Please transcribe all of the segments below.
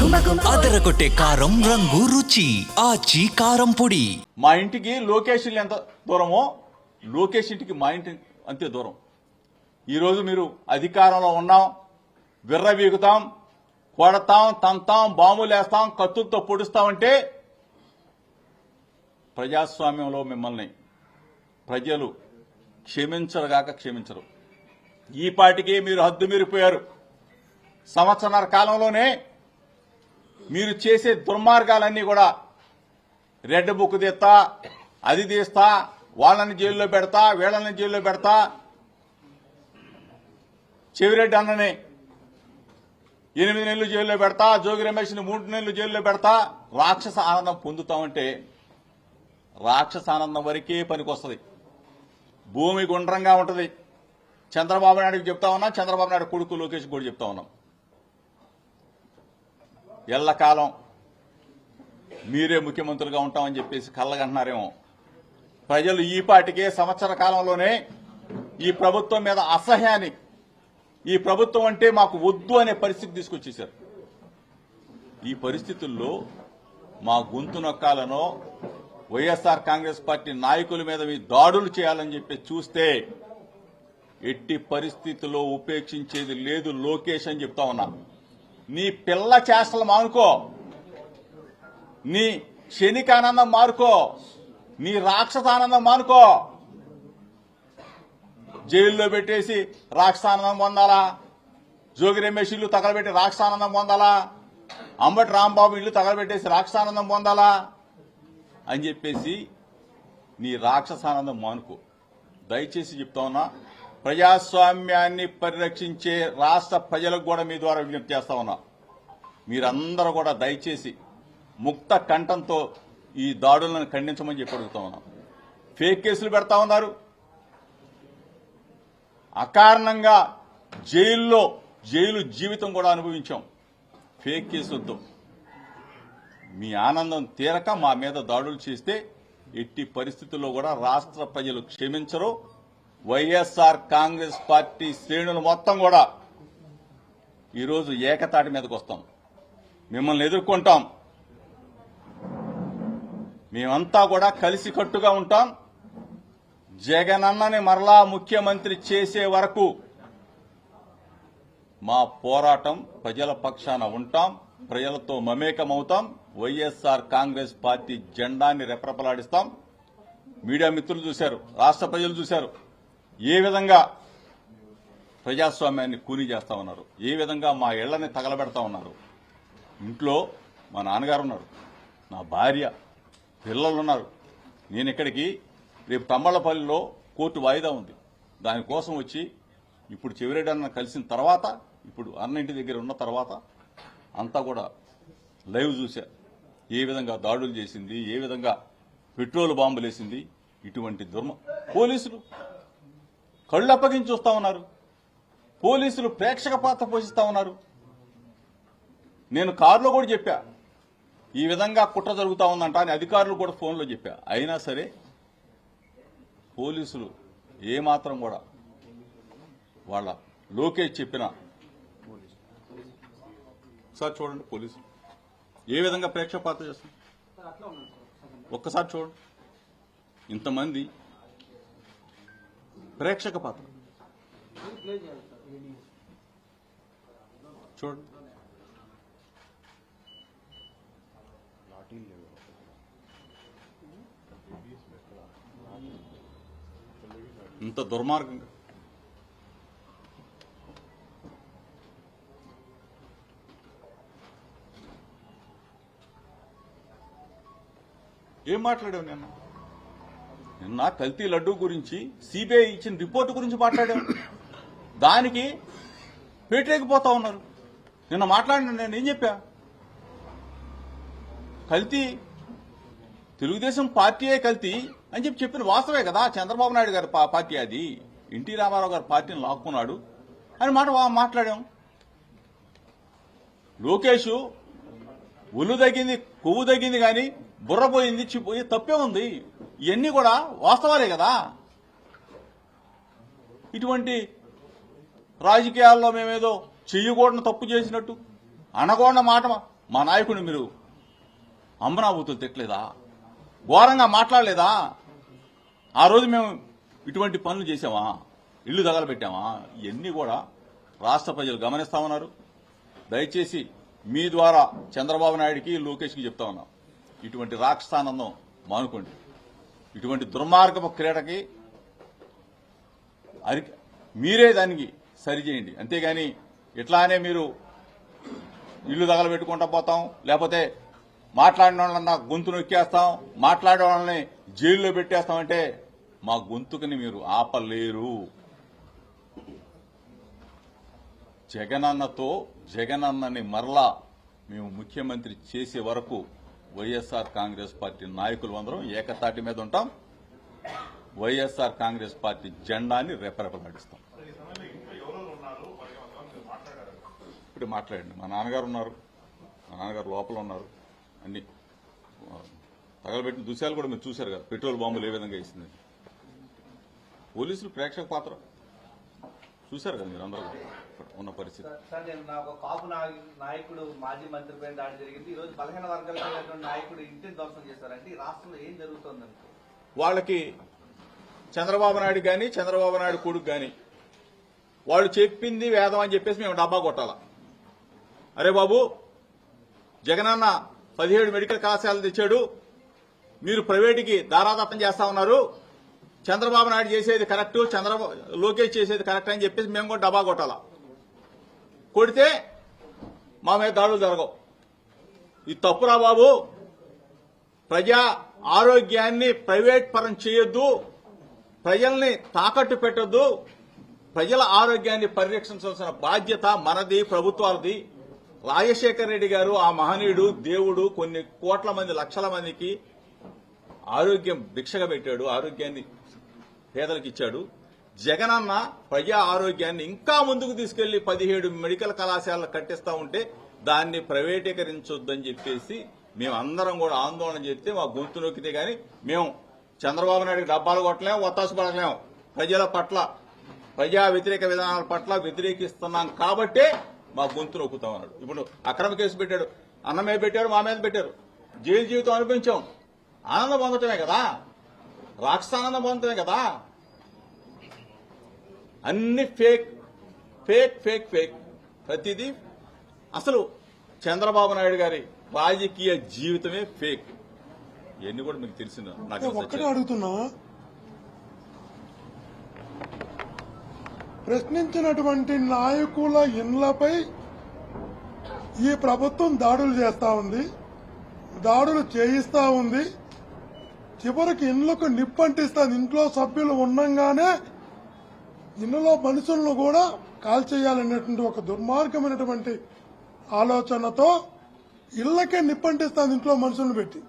అదరగొట్టే కారం రంగు రుచి ఆచి కారం పొడి. మా ఇంటికి లోకేష్ ఇల్లు ఎంత దూరమో లోకేష్ ఇంటికి మా ఇంటి అంతే దూరం. ఈరోజు మీరు అధికారంలో ఉన్నాం, విర్రవీగుతాం, కొడతాం, తంతాం, బాంబులేస్తాం, కత్తులతో పొడుస్తామంటే ప్రజాస్వామ్యంలో మిమ్మల్ని ప్రజలు క్షమించరుగాక క్షమించరు. ఈ పాటికి మీరు హద్దు మీరిపోయారు. సంవత్సరాల కాలంలోనే మీరు చేసే దుర్మార్గాలన్నీ కూడా రెడ్ బుక్ తీస్తా, అది తీస్తా, వాళ్ళని జైల్లో పెడతా, వీళ్ళని జైల్లో పెడతా, చెవిరెడ్డి అన్నని 8 నెలలు జైల్లో పెడతా, జోగి రమేష్ని 3 నెలలు జైల్లో పెడతా, రాక్షస ఆనందం పొందుతామంటే రాక్షస ఆనందం వరకే పనికొస్తుంది. భూమి గుండ్రంగా ఉంటుంది. చంద్రబాబు నాయుడుకి చెప్తా ఉన్నాం, చంద్రబాబు నాయుడు కొడుకు లోకేష్ కూడా చెప్తా ఉన్నాం. ఎల్లకాలం మీరే ముఖ్యమంత్రులుగా ఉంటామని చెప్పేసి కళ్ళగంటున్నారేమో. ప్రజలు ఈ పాటికే సంవత్సర కాలంలోనే ఈ ప్రభుత్వం మీద అసహ్యాన్ని, ఈ ప్రభుత్వం అంటే మాకు వద్దు అనే పరిస్థితి తీసుకొచ్చేశారు. ఈ పరిస్థితుల్లో మా గొంతు నొక్కాలనో వైఎస్ఆర్ కాంగ్రెస్ పార్టీ నాయకుల మీద మీ దాడులు చేయాలని చెప్పి చూస్తే ఎట్టి పరిస్థితుల్లో ఉపేక్షించేది లేదు లోకేష్ అని చెప్తా ఉన్నా. నీ పిల్ల చేష్టలు మానుకో, నీ క్షణికానందం మానుకో, నీ రాక్షసానందం మానుకో. జైల్లో పెట్టేసి రాక్షసానందం పొందాలా, జోగి రమేష్ ఇల్లు తగలబెట్టి రాక్షసానందం పొందాలా, అంబటి రాంబాబు ఇల్లు తగలబెట్టేసి రాక్షసానందం పొందాలా అని చెప్పేసి నీ రాక్షసానందం మానుకో. దయచేసి చెప్తా ఉన్నా, ప్రజాస్వామ్యాన్ని పరిరక్షించే రాష్ట్ర ప్రజలకు కూడా మీ ద్వారా విజ్ఞప్తి చేస్తా ఉన్నా. మీరందరూ కూడా దయచేసి ముక్త కంఠంతో ఈ దాడులను ఖండించమని చెప్పి అడుగుతా ఉన్నా. ఫేక్ కేసులు పెడతా ఉన్నారు, అకారణంగా జైలు జీవితం కూడా అనుభవించాం ఫేక్ కేసులతో. మీ ఆనందం తీరక మా మీద దాడులు చేస్తే ఎట్టి పరిస్థితుల్లో కూడా రాష్ట్ర ప్రజలు క్షమించరు. వైఎస్ఆర్ కాంగ్రెస్ పార్టీ శ్రేణులు మొత్తం కూడా ఈరోజు ఏకతాటి మీదకి వస్తాం, మిమ్మల్ని ఎదుర్కొంటాం. మేమంతా కూడా కలిసికట్టుగా ఉంటాం. జగనన్నని మరలా ముఖ్యమంత్రి చేసే వరకు మా పోరాటం ప్రజల పక్షాన ఉంటాం, ప్రజలతో మమేకమవుతాం. వైఎస్ఆర్ కాంగ్రెస్ పార్టీ జెండాన్ని రెపరెపలాడిస్తాం. మీడియా మిత్రులు చూశారు, రాష్ట్ర ప్రజలు చూశారు ఏ విధంగా ప్రజాస్వామ్యాన్ని కూనీ చేస్తా ఉన్నారు, ఏ విధంగా మా ఇళ్లని తగలబెడతా ఉన్నారు. ఇంట్లో మా నాన్నగారు ఉన్నారు, నా భార్య, పిల్లలు ఉన్నారు. నేను ఇక్కడికి రేపు తమ్మళ్లపల్లిలో కోర్టు వాయిదా ఉంది, దానికోసం వచ్చి ఇప్పుడు చెవిరెడ్డి అన్న కలిసిన తర్వాత, ఇప్పుడు అన్న ఇంటి దగ్గర ఉన్న తర్వాత అంతా కూడా లైవ్ చూశా. ఏ విధంగా దాడులు చేసింది, ఏ విధంగా పెట్రోల్ బాంబులు వేసింది. ఇటువంటి పోలీసులు కళ్ళు అప్పగించి చూస్తా ఉన్నారు, పోలీసులు ప్రేక్షక పాత్ర పోషిస్తా ఉన్నారు. నేను కారులో కూడా చెప్పా ఈ విధంగా కుట్ర జరుగుతా ఉందంట అని, అధికారులు కూడా ఫోన్లో చెప్పా. అయినా సరే పోలీసులు ఏమాత్రం కూడా వాళ్ళ లోకేష్ చెప్పిన ఒకసారి చూడండి పోలీసులు ఏ విధంగా ప్రేక్షక పాత్ర చేస్తారు. ఒక్కసారి చూడండి, ఇంతమంది ప్రేక్షక పాత్ర చూడండి. ఇంత దుర్మార్గంగా ఏం మాట్లాడావు? నిన్న కల్తీ లడ్డూ గురించి సిబిఐ ఇచ్చిన రిపోర్టు గురించి మాట్లాడావు, దానికి పేటరేగిపోతా ఉన్నారు. నిన్న మాట్లాడిన నేను ఏం చెప్పా? కల్తీ తెలుగుదేశం పార్టీయే కల్తీ అని చెప్పిన వాస్తవే కదా. చంద్రబాబు నాయుడు గారి పార్టీ అది, ఎన్టీ రామారావు గారి పార్టీని లాక్కున్నాడు అని మాట్లాడాం. లోకేష్ ఒళ్ళు తగ్గింది, కొవ్వు తగ్గింది, కానీ బుర్ర పోయింది, చిపోయి తప్పే ఉంది. ఇవన్నీ కూడా వాస్తవాలే కదా. ఇటువంటి రాజకీయాల్లో మేమేదో చెయ్యకూడని తప్పు చేసినట్టు, అనకూడని మాట మా నాయకుడిని మీరు అంబనాభూతులు తిట్టలేదా? ఘోరంగా మాట్లాడలేదా? ఆ రోజు మేము ఇటువంటి పనులు చేసామా? ఇల్లు తగలబెట్టామా? ఇవన్నీ కూడా రాష్ట్ర ప్రజలు గమనిస్తా ఉన్నారు. దయచేసి మీ ద్వారా చంద్రబాబు నాయుడికి లోకేష్కి చెప్తా ఉన్నాం, ఇటువంటి రాక్షసానందం మానుకోండి. ఇటువంటి దుర్మార్గపు క్రీడకి మీరే దానికి సరిచేయండి. అంతేగాని ఇట్లానే మీరు ఇల్లు తగలబెట్టుకుంటా పోతాం, లేకపోతే మాట్లాడిన వాళ్ళన్నా గొంతు నొక్కేస్తాం, మాట్లాడే వాళ్ళని జైల్లో పెట్టేస్తామంటే మా గొంతుకుని మీరు ఆపలేరు. జగనన్నని మరలా మేము ముఖ్యమంత్రి చేసే వరకు వైఎస్ఆర్ కాంగ్రెస్ పార్టీ నాయకులు అందరం ఏకతాటి మీద ఉంటాం. వైఎస్ఆర్ కాంగ్రెస్ పార్టీ జెండాని రెపరెపలాడిస్తాం. ఇప్పుడు మాట్లాడండి. మా నాన్నగారు ఉన్నారు, మా నాన్నగారు లోపల ఉన్నారు. అన్ని తగలబెట్టిన దృశ్యాలు కూడా మీరు చూశారు కదా, పెట్రోల్ బాంబులు ఏ విధంగా వేసింది. పోలీసులు ప్రేక్షక పాత్ర చూశారు కదా మీరు అందరూ ఉన్న పరిస్థితి. సార్, నేను నాకు కాపు నాయకుడు మాజీ మంత్రిపై దాడి జరిగింది. ఈ రోజు 15 వర్గాల నాయకుడు ఇంటిని ధ్వంసం చేశారంటే ఈ రాష్ట్రంలో ఏం జరుగుతుందండి? వాళ్ళకి చంద్రబాబు నాయుడు కానీ చంద్రబాబు నాయుడు కొడుకు కానీ వాళ్ళు చెప్పింది వేదం అని చెప్పేసి మేము డబ్బా కొట్టాల. అరే బాబు, జగనన్న 17 మెడికల్ కళాశాలలు తెచ్చాడు, మీరు ప్రైవేటుకి దారాదత్తం చేస్తా ఉన్నారు, చంద్రబాబు నాయుడు చేసేది కరెక్ట్, లోకేష్ చేసేది కరెక్ట్ అని చెప్పేసి మేము కూడా డబ్బా కొట్టాల. కొడితే మా మీద దాడులు జరగవు. ఇది తప్పురా బాబు. ప్రజా ఆరోగ్యాన్ని ప్రైవేట్ పరం చేయొద్దు, ప్రజల్ని తాకట్టు పెట్టొద్దు, ప్రజల ఆరోగ్యాన్ని పరిరక్షించాల్సిన బాధ్యత మనది, ప్రభుత్వాలది. రాజశేఖర రెడ్డి గారు ఆ మహనీయుడు, దేవుడు కొన్ని కోట్ల మంది, లక్షల మందికి ఆరోగ్యం భిక్షగా పెట్టాడు, ఆరోగ్యాన్ని పేదలకు ఇచ్చాడు. జగనన్న ప్రజా ఆరోగ్యాన్ని ఇంకా ముందుకు తీసుకెళ్లి 17 మెడికల్ కళాశాలలు కట్టిస్తా ఉంటే దాన్ని ప్రైవేటీకరించొద్దని చెప్పేసి మేమందరం కూడా ఆందోళన చేస్తే మా గొంతు నొక్కితే గాని మేము చంద్రబాబు నాయుడికి డబ్బాలు కొట్టలేము, ఒత్తాసు పడలేము. ప్రజల పట్ల, ప్రజా వ్యతిరేక విధానాల పట్ల వ్యతిరేకిస్తున్నాం కాబట్టే మా గొంతు నొక్కుతాం అన్నాడు. ఇప్పుడు అక్రమ కేసు పెట్టాడు, అన్న మీద పెట్టారు, మా మీద పెట్టారు, జైలు జీవితం అనిపించాం. ఆనందం పొందటమే కదా, రాక్షసానందం పొందటమే కదా. అన్ని ఫేక్ ఫేక్ ఫేక్ ఫేక్ ప్రతిదీ. అసలు చంద్రబాబు నాయుడు గారి రాజకీయ జీవితమే ఫేక్. ఇవన్నీ కూడా మీకు తెలిసింది. నాకు ఒక్కటే అడుగుతున్నా, ప్రశ్నించినటువంటి నాయకుల ఇండ్లపై ఈ ప్రభుత్వం దాడులు చేస్తా ఉంది, దాడులు చేయిస్తా ఉంది, చివరికి ఇండ్లకు నిప్పంటిస్తుంది. ఇంట్లో సభ్యులు ఉండంగానే ఇందులో మనుషులను కూడా కాల్చేయాలనేటువంటి ఒక దుర్మార్గమైనటువంటి ఆలోచనతో ఇళ్లకే నిప్పంటిస్తుంది ఇంట్లో మనుషులను పెట్టి.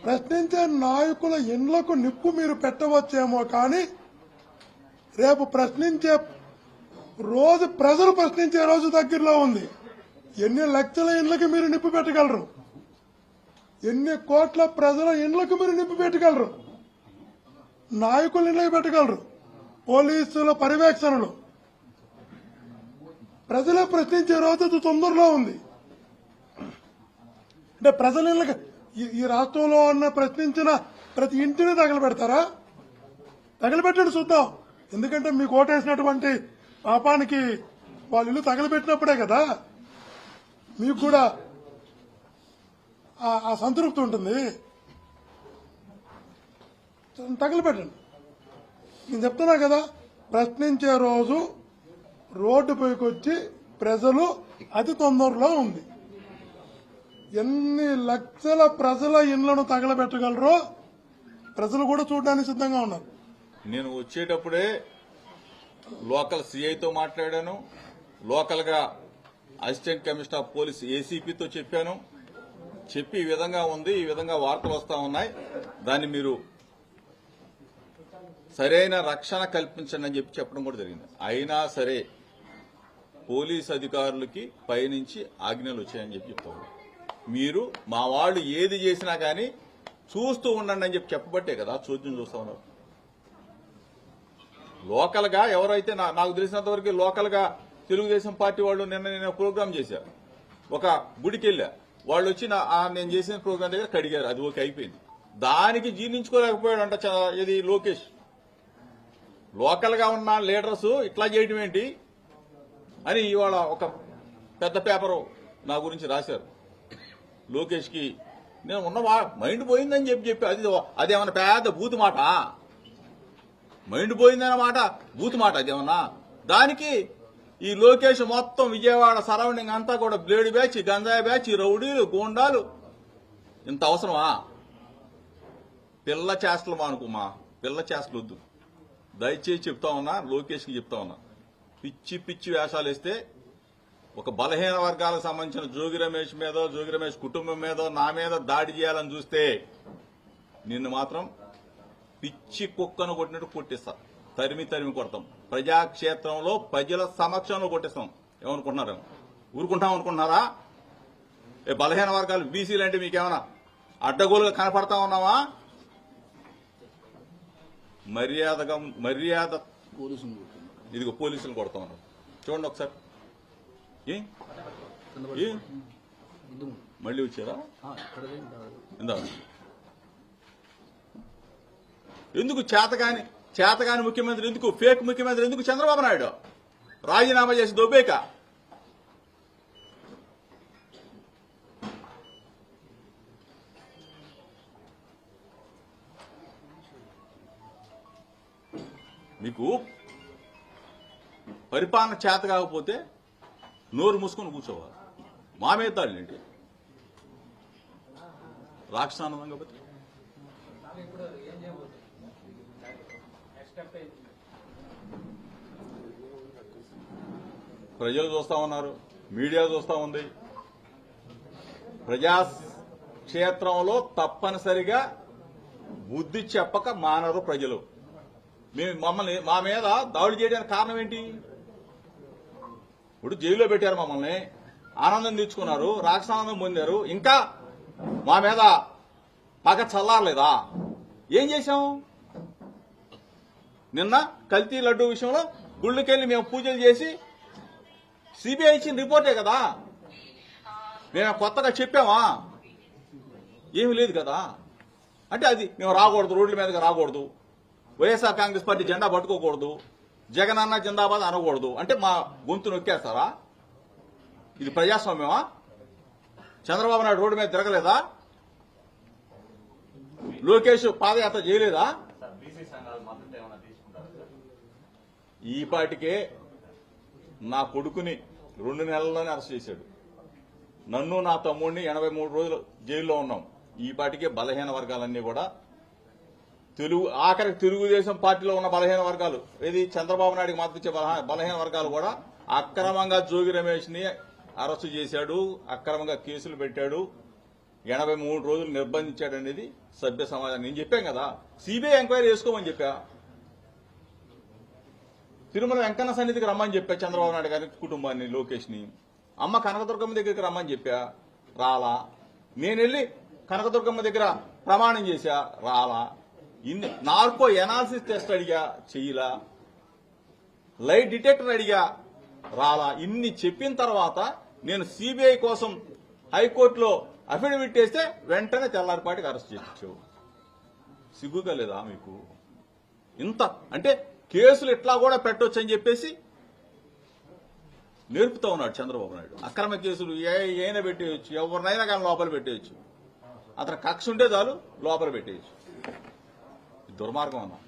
ప్రశ్నించే నాయకుల ఇండ్లకు నిప్పు మీరు పెట్టవచ్చేమో కానీ రేపు ప్రశ్నించే రోజు, ప్రజలు ప్రశ్నించే రోజు దగ్గరలో ఉంది. ఎన్ని లక్షల ఇండ్లకి మీరు నిప్పు పెట్టగలరు? ఎన్ని కోట్ల ప్రజల ఇండ్లకు మీరు నిప్పు పెట్టగలరు? నాయకుల ఇండ్లకి పెట్టగలరు? పోలీసుల పర్యవేక్షణలు. ప్రజలే ప్రశ్నించే రోజు తొందరలో ఉంది. అంటే ప్రజల ఇళ్ళకి ఈ రాష్ట్రంలో ఉన్న ప్రశ్నించిన ప్రతి ఇంటిని తగలబెడతారా? తగలబెట్టండి చూద్దాం. ఎందుకంటే మీకు ఓటేసినటువంటి పాపానికి వాళ్ళ ఇల్లు తగలబెట్టినప్పుడే కదా మీకు కూడా ఆ సంతృప్తి ఉంటుంది. తగలబెట్టండి. నేను చెప్తున్నా కదా, ప్రశ్నించే రోజు రోడ్డుపైకి వచ్చి ప్రజలు అతి తొందరలో ఉంది. ఎన్ని లక్షల ప్రజల ఇండ్లను తగలబెట్టగలరో ప్రజలు కూడా చూడడానికి సిద్ధంగా ఉన్నారు. నేను వచ్చేటప్పుడే లోకల్ సిఐతో మాట్లాడాను, లోకల్ గా అసిస్టెంట్ కమిషనర్ ఆఫ్ పోలీస్ ఏసీపీతో చెప్పాను. చెప్పి ఈ విధంగా ఉంది, ఈ విధంగా వార్తలు వస్తా ఉన్నాయి, దాన్ని మీరు సరైన రక్షణ కల్పించండి అని చెప్పడం కూడా జరిగింది. అయినా సరే పోలీస్ అధికారులకి పైనుంచి ఆజ్ఞలు వచ్చాయని చెప్తారు. మీరు మా వాళ్ళు ఏది చేసినా కానీ చూస్తూ ఉండండి అని చెప్పబట్టే కదా చూద్దాం చూస్తా ఉన్నారు. లోకల్ గా ఎవరైతే నాకు తెలిసినంత వరకు లోకల్ గా తెలుగుదేశం పార్టీ వాళ్ళు నిన్న ప్రోగ్రాం చేశారు. ఒక గుడికి వెళ్ళా, వాళ్ళు వచ్చి నేను చేసిన ప్రోగ్రాం దగ్గర కడిగారు, అది ఓకే అయిపోయింది. దానికి జీర్ణించుకోలేకపోయాడంట ఇది లోకేష్. లోకల్ గా ఉన్న లీడర్స్ ఇట్లా చేయడం ఏంటి అని ఇవాళ ఒక పెద్ద పేపరు నా గురించి రాశారు. లోకేష్ కి నేను ఉన్న మైండ్ పోయిందని చెప్పి అదేమన్నా పెద్ద బూతు మాట, మైండ్ పోయిందన్నమాట బూతు మాట అదేమన్నా. దానికి ఈ లోకేష్ మొత్తం విజయవాడ సరౌండింగ్ అంతా కూడా బ్లేడ్ బ్యాచ్, గంజాయి బ్యాచ్, రౌడీలు, గూండాలు. ఇంత అవసరమా? పిల్ల చేష్టలు మానుకోమా, పిల్ల చేష్టలు వద్దు. దయచేసి చెప్తా ఉన్నా, లోకేష్కి చెప్తా ఉన్నా, పిచ్చి పిచ్చి వేషాలు వేస్తే ఒక బలహీన వర్గాలకు సంబంధించిన జోగి రమేష్ మీదో, జోగి రమేష్ కుటుంబం మీదో, నా మీద దాడి చేయాలని చూస్తే నిన్ను మాత్రం పిచ్చి కుక్కను కొట్టినట్టు కొట్టిస్తా, తరిమి తరిమి కొడతాం. ప్రజాక్షేత్రంలో ప్రజల సమక్షంలో కొట్టిస్తాం. ఏమనుకుంటున్నారు? ఊరుకుంటాం అనుకుంటున్నారా? బలహీన వర్గాలు బీసీలు అంటే మీకేమన్నా అడ్డగోలుగా కనపడతా ఉన్నావా? మర్యాద ఇదిగో పోలీసులు కొడతా ఉన్నారు. చూడండి ఒకసారి. మళ్ళీ వచ్చారా? ఎందుకు చేతగాని ముఖ్యమంత్రి ఎందుకు, ఫేక్ ముఖ్యమంత్రి ఎందుకు చంద్రబాబు నాయుడు రాజీనామా చేసి దొబ్బేక? మీకు పరిపాలన చేత కాకపోతే నోరు మూసుకొని కూర్చోవాలి. మా మీద దాడులేంటి? రాక్షసానందం కాబట్టి ప్రజలు చూస్తా ఉన్నారు, మీడియా చూస్తా ఉంది. ప్రజాక్షేత్రంలో తప్పనిసరిగా బుద్ధి చెప్పక మానరు ప్రజలు. మా మీద దాడులు చేయడానికి కారణం ఏంటి? ఇప్పుడు జైల్లో పెట్టారు మమ్మల్ని, ఆనందం తెచ్చుకున్నారు, రాక్షసానందం పొందారు, ఇంకా మా మీద పగ చల్లారలేదా? ఏం చేశాం? నిన్న కల్తీ లడ్డూ విషయంలో గుళ్ళకెళ్లి మేము పూజలు చేసి సిబిఐ ఇచ్చిన రిపోర్టే కదా, మేము కొత్తగా చెప్పామా? ఏమీ లేదు కదా. అంటే అది మేము రాకూడదు, రోడ్ల మీదకి రాకూడదు, వైఎస్ఆర్ కాంగ్రెస్ పార్టీ జెండా పట్టుకోకూడదు, జగన్ అన్న జిందాబాద్ అనకూడదు అంటే మా గొంతు నొక్కేస్తారా? ఇది ప్రజాస్వామ్యమా? చంద్రబాబు నాయుడు రోడ్డు మీద తిరగలేదా? లోకేష్ పాదయాత్ర చేయలేదా? ఈ పాటికే నా కొడుకుని 2 నెలల్లోనే అరెస్ట్ చేశాడు. నన్ను నా తమ్ముడిని 83 రోజులు జైల్లో ఉన్నాం. ఈ పాటికే బలహీన వర్గాలన్నీ కూడా ఆఖరికి తెలుగుదేశం పార్టీలో ఉన్న బలహీన వర్గాలు, ఏది చంద్రబాబు నాయుడికి మద్దతు ఇచ్చే బలహీన వర్గాలు కూడా అక్రమంగా జోగి రమేష్ ని అరెస్టు చేశాడు, అక్రమంగా కేసులు పెట్టాడు, 83 రోజులు నిర్బంధించాడు అనేది సభ్య సమాజం. నేను చెప్పాను కదా, సిబిఐ ఎంక్వైరీ చేసుకోమని చెప్పా, తిరుమల వెంకన్న సన్నిధికి రమ్మని చెప్పా చంద్రబాబు నాయుడు గారి కుటుంబాన్ని, లోకేష్ ని. అమ్మ కనకదుర్గమ్మ దగ్గరికి రమ్మని చెప్పా, రాలా. నేను వెళ్లి కనకదుర్గమ్మ దగ్గర ప్రమాణం చేశా, రాలా. ఇన్ని నార్కో ఎనాలిసిస్ టెస్ట్ అడిగా, చెయ్యలా. లైట్ డిటెక్టర్ అడిగా, రాలా. ఇన్ని చెప్పిన తర్వాత నేను సిబిఐ కోసం హైకోర్టులో అఫిడవిట్ వేస్తే వెంటనే తెల్లారిపాటికి అరెస్ట్ చేయించావు. సిగ్గుగా లేదా మీకు? ఇంత అంటే కేసులు ఇట్లా కూడా పెట్టొచ్చు అని చెప్పేసి నేర్పుతా ఉన్నాడు చంద్రబాబు నాయుడు. అక్రమ కేసులు ఏమైనా పెట్టేయచ్చు, ఎవరినైనా కానీ లోపల పెట్టేయచ్చు, అతను కక్ష ఉంటే చాలు లోపల పెట్టేయచ్చు. దుర్మార్గం అన్నా.